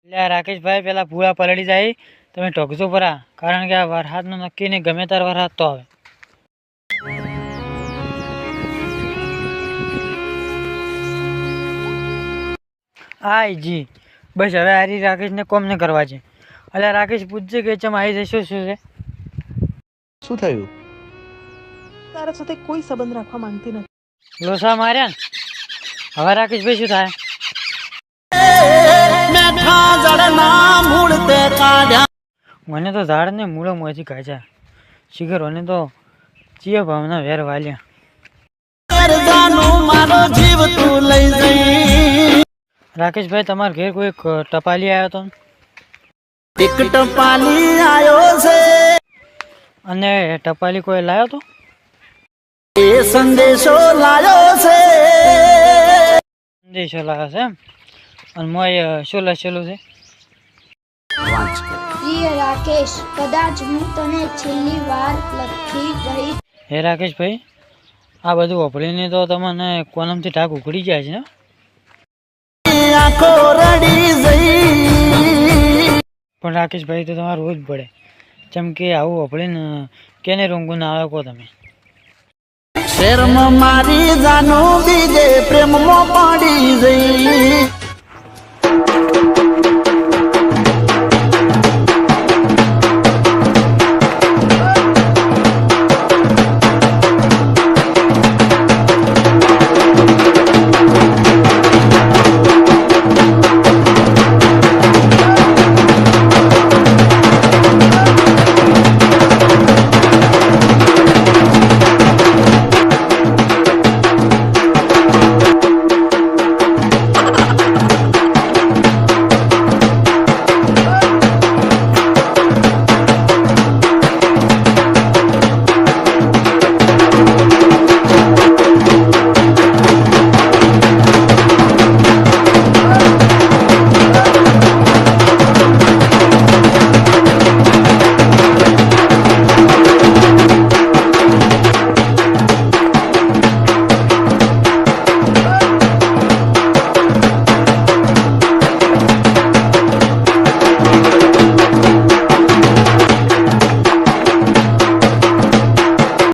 એટલે રાકેશભાઈ પેલા પૂરા પલળી જાય તમે ટોકજો પરા, કારણ કે આ વરસાદનું નક્કી નહીં, ગમે તાર વરસાદ તો આવે. આય જી બસ હવે હારી રાકેશને કોમ ને કરવા છે. એટલે રાકેશ પૂછજે કે ચમ આવી જશો શું છે? શું થયું? તારા સાથે કોઈ સંબંધ રાખવા માંગતી નથી. લોસા માર્યા ને હવે રાકેશભાઈ શું થાય? મને તો ઝાડ ને મૂળો મોથી કાઢ્યા શિખર, મને તો ચિયા ભાવના વેર વાલ્યા. રાકેશભાઈ તમારા ઘેર કોઈ ટપાલી આવ્યો તો? એક ટપાલી આવ્યો છે અને ટપાલી કોઈ લાવ્યો તો? એ સંદેશો લાવ્યો છે. સંદેશો લાવ્યો છે એમ? અને મોય શું લખેલું છે? પ્રિય રાકેશ, કદાચ હું તને છેલ્લી વાર લખી રહી. હે રાકેશભાઈ, આ બધું વાપરીને તો તમને કોલમથી ઢાક ઉકળી જાય છે ને? આંખો રડી જઈ. પણ રાકેશભાઈ તો તમારું રોજ પડે, જેમ કે આવું વાપરીને કેને રોંગું ના આવે કહો તમે? શેરમાં મારી જાનું બીજે પ્રેમમાં પડી જઈ.